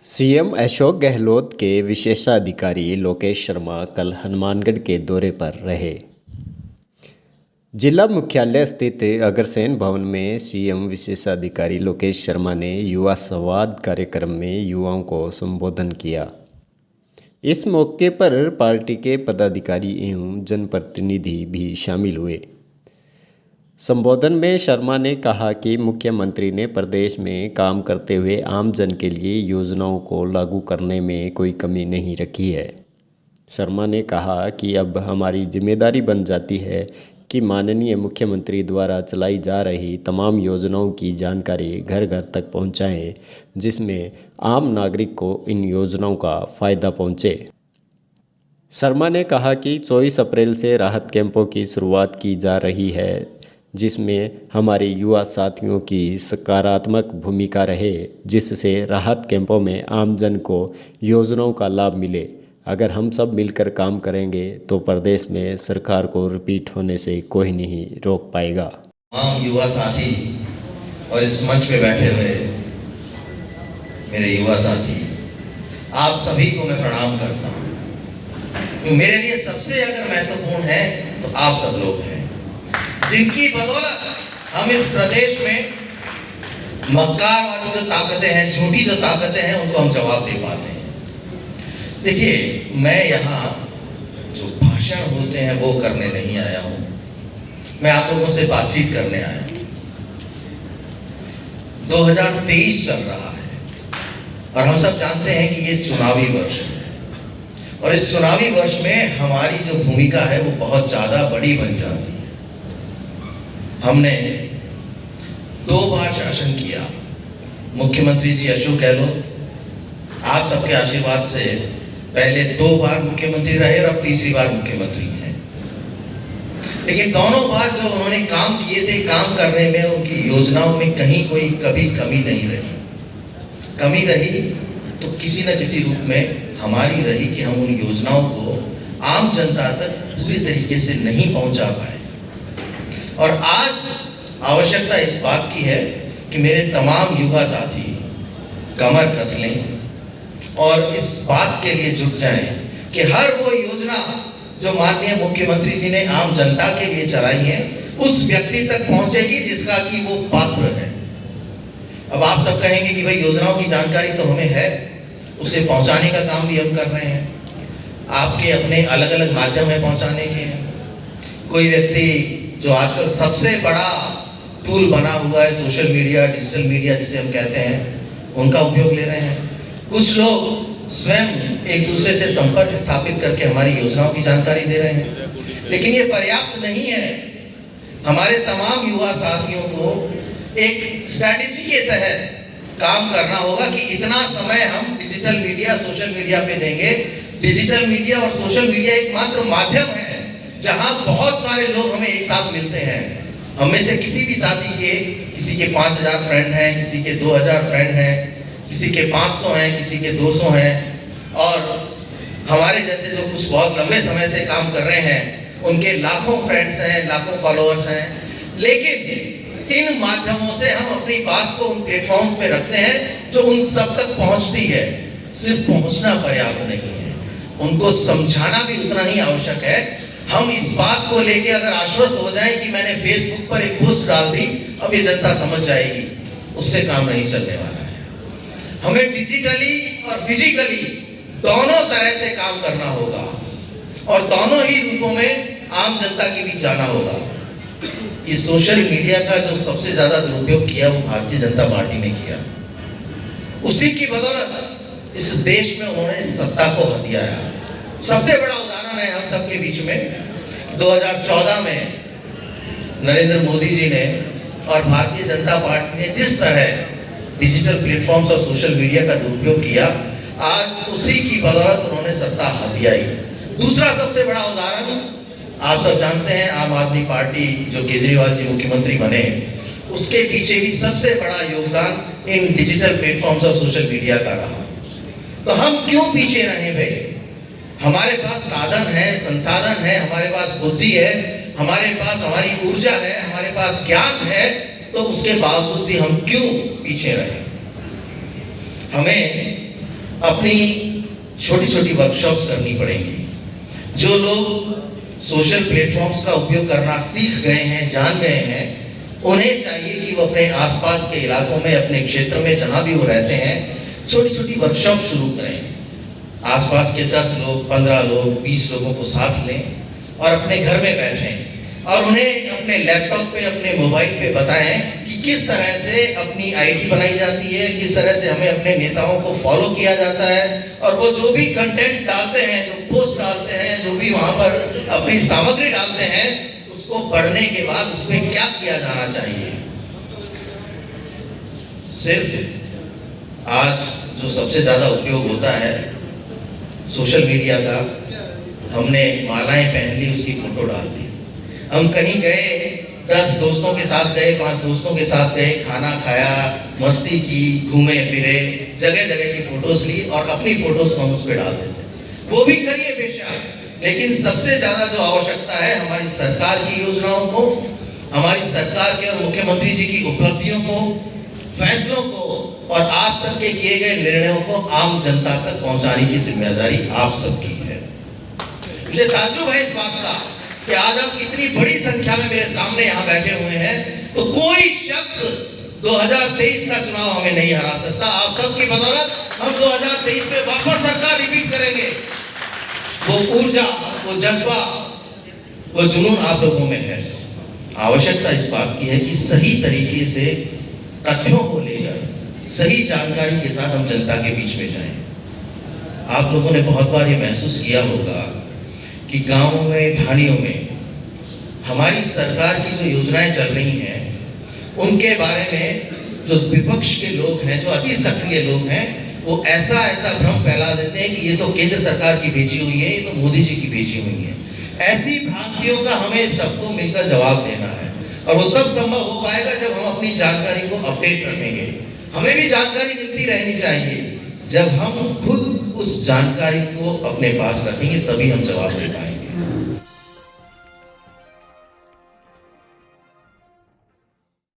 CM Ashok Gehlot के विशेषाधिकारी लोकेश शर्मा कल हनुमानगढ़ के दौरे पर रहे। जिला मुख्यालय स्थित अग्रसेन भवन में सीएम विशेषाधिकारी लोकेश शर्मा ने युवा संवाद कार्यक्रम में युवाओं को संबोधन किया। इस मौके पर पार्टी के पदाधिकारी एवं जनप्रतिनिधि भी शामिल हुए। संबोधन में शर्मा ने कहा कि मुख्यमंत्री ने प्रदेश में काम करते हुए आम जन के लिए योजनाओं को लागू करने में कोई कमी नहीं रखी है। शर्मा ने कहा कि अब हमारी जिम्मेदारी बन जाती है कि माननीय मुख्यमंत्री द्वारा चलाई जा रही तमाम योजनाओं की जानकारी घर घर तक पहुंचाएं, जिसमें आम नागरिक को इन योजनाओं का फ़ायदा पहुंचे। शर्मा ने कहा कि 24 अप्रैल से राहत कैंपों की शुरुआत की जा रही है, जिसमें हमारे युवा साथियों की सकारात्मक भूमिका रहे, जिससे राहत कैंपों में आमजन को योजनाओं का लाभ मिले। अगर हम सब मिलकर काम करेंगे तो प्रदेश में सरकार को रिपीट होने से कोई नहीं रोक पाएगा। तमाम युवा साथी और इस मंच पे बैठे हुए मेरे युवा साथी, आप सभी को मैं प्रणाम करता हूँ। मेरे लिए सबसे अगर महत्वपूर्ण है तो आप सब लोग हैं, जिनकी बदौलत हम इस प्रदेश में मक्कार वाली जो ताकतें हैं, झूठी जो ताकतें हैं, उनको हम जवाब दे पाते हैं। देखिए, मैं यहाँ जो भाषण होते हैं वो करने नहीं आया हूँ, मैं आप लोगों से बातचीत करने आया हूँ। 2023 चल रहा है और हम सब जानते हैं कि ये चुनावी वर्ष है और इस चुनावी वर्ष में हमारी जो भूमिका है वो बहुत ज्यादा बड़ी बन जाती है। हमने 2 बार शासन किया। मुख्यमंत्री जी अशोक गहलोत आप सबके आशीर्वाद से पहले 2 बार मुख्यमंत्री रहे और अब तीसरी बार मुख्यमंत्री हैं। लेकिन दोनों बार जो उन्होंने काम किए थे, काम करने में उनकी योजनाओं में कहीं कोई कभी कमी नहीं रही। कमी रही तो किसी न किसी रूप में हमारी रही कि हम उन योजनाओं को आम जनता तक पूरी तरीके से नहीं पहुंचा पाए। और आज आवश्यकता इस बात की है कि मेरे तमाम युवा साथी कमर कस लें और इस बात के लिए जुट जाएं कि हर वो योजना जो माननीय मुख्यमंत्री जी ने आम जनता के लिए चलाई है उस व्यक्ति तक पहुंचेगी जिसका कि वो पात्र है। अब आप सब कहेंगे कि भाई योजनाओं की जानकारी तो हमें है, उसे पहुंचाने का काम भी हम कर रहे हैं। आपके अपने अलग अलग माध्यम है पहुंचाने के। कोई व्यक्ति जो आजकल सबसे बड़ा टूल बना हुआ है सोशल मीडिया, डिजिटल मीडिया जिसे हम कहते हैं, उनका उपयोग ले रहे हैं। कुछ लोग स्वयं एक दूसरे से संपर्क स्थापित करके हमारी योजनाओं की जानकारी दे रहे हैं। लेकिन ये पर्याप्त नहीं है। हमारे तमाम युवा साथियों को एक स्ट्रैटेजी के तहत काम करना होगा कि इतना समय हम डिजिटल मीडिया, सोशल मीडिया पे देंगे। डिजिटल मीडिया और सोशल मीडिया एकमात्र माध्यम है जहां बहुत सारे लोग हमें एक साथ मिलते हैं। हम में से किसी भी साथी के, किसी के 5000 फ्रेंड हैं, किसी के 2000 फ्रेंड हैं, किसी के 500 हैं, किसी के 200 हैं, और हमारे जैसे जो कुछ बहुत लंबे समय से काम कर रहे हैं उनके लाखों फ्रेंड्स हैं, लाखों फॉलोअर्स हैं। लेकिन इन माध्यमों से हम अपनी बात को उन प्लेटफॉर्म पे रखते हैं जो उन सब तक पहुंचती है। सिर्फ पहुंचना पर्याप्त नहीं है, उनको समझाना भी उतना ही आवश्यक है। हम इस बात को लेके अगर आश्वस्त हो जाएं कि मैंने फेसबुक पर एक पोस्ट डाल दी, अब ये जनता समझ जाएगी, उससे काम नहीं चलने वाला है। हमें डिजिटली और फिजिकली दोनों तरह से काम करना होगा और दोनों ही रूपों में आम जनता के बीच जाना होगा। ये सोशल मीडिया का जो सबसे ज्यादा दुरुपयोग किया वो भारतीय जनता पार्टी ने किया। उसी की बदौलत इस देश में उन्होंने सत्ता को हथियाया। सबसे बड़ा उदाहरण है हम सबके बीच में 2014 में नरेंद्र मोदी जी ने और भारतीय जनता पार्टी ने जिस तरह डिजिटल प्लेटफॉर्म्स और सोशल मीडिया का दुरुपयोग किया, आज उसी की बदौलत उन्होंने सत्ता हथियाई। दूसरा सबसे बड़ा उदाहरण आप सब जानते हैं, आम आदमी पार्टी जो केजरीवाल जी मुख्यमंत्री बने, उसके पीछे भी सबसे बड़ा योगदान इन डिजिटल प्लेटफॉर्म्स और सोशल मीडिया का रहा। तो हम क्यों पीछे रहे भाई? हमारे पास साधन है, संसाधन है, हमारे पास बुद्धि है, हमारे पास हमारी ऊर्जा है, हमारे पास ज्ञान है, तो उसके बावजूद भी हम क्यों पीछे रहे? हमें अपनी छोटी छोटी वर्कशॉप्स करनी पड़ेंगी। जो लोग सोशल प्लेटफॉर्म्स का उपयोग करना सीख गए हैं, जान गए हैं, उन्हें चाहिए कि वो अपने आसपास के इलाकों में, अपने क्षेत्र में जहां भी वो रहते हैं, छोटी छोटी वर्कशॉप शुरू करें। आसपास के 10 लोग, 15 लोग, 20 लोगों को साथ लें और अपने घर में बैठें और उन्हें अपने लैपटॉप पे, अपने मोबाइल पे बताएं कि किस तरह से अपनी आईडी बनाई जाती है, किस तरह से हमें अपने नेताओं को फॉलो किया जाता है, और वो जो भी कंटेंट डालते हैं, जो पोस्ट डालते हैं, जो भी वहां पर अपनी सामग्री डालते हैं, उसको पढ़ने के बाद उसमें क्या किया जाना चाहिए। सिर्फ आज जो सबसे ज्यादा उपयोग होता है सोशल मीडिया का, हमने मालाएं पहन ली, उसकी फोटो डाल दी। हम कहीं गए, 10 दोस्तों के साथ गए, 5 दोस्तों के साथ गए, खाना खाया, मस्ती की, घूमे फिरे, जगह जगह की फोटोज ली और अपनी फोटोज हम उस पर डाल देते हैं। वो भी करिए बेशक, लेकिन सबसे ज्यादा जो आवश्यकता है हमारी सरकार की योजनाओं को, हमारी सरकार के और मुख्यमंत्री जी की उपलब्धियों को, फैसलों को और आज तक के किए गए निर्णयों को आम जनता तक पहुंचाने की जिम्मेदारी आप सबकी है। मुझे ताज्जुब है इस बात का कि आज आप इतनी बड़ी संख्या में मेरे सामने यहाँ बैठे हुए हैं, तो कोई शख्स 2023 का चुनाव हमें नहीं हरा सकता। आप सबकी बदौलत हम 2023 में वापस सरकार रिपीट करेंगे। वो ऊर्जा, वो जज्बा, वो जुनून आप लोगों में है। आवश्यकता इस बात की है कि सही तरीके से तथ्यों को लेकर सही जानकारी के साथ हम जनता के बीच में जाएं। आप लोगों ने बहुत बार ये महसूस किया होगा कि गांवों में, ढानियों में हमारी सरकार की जो योजनाएं चल रही हैं, उनके बारे में जो विपक्ष के लोग हैं, जो अति सक्रिय लोग हैं, वो ऐसा भ्रम फैला देते हैं कि ये तो केंद्र सरकार की भेजी हुई है, ये तो मोदी जी की भेजी हुई है। ऐसी भ्रांतियों का हमें सबको मिलकर जवाब देना है, और वो तब संभव हो पाएगा जब हम अपनी जानकारी को अपडेट रखेंगे। हमें भी जानकारी मिलती रहनी चाहिए। जब हम खुद उस जानकारी को अपने पास रखेंगे, तभी हम जवाब दे पाएंगे।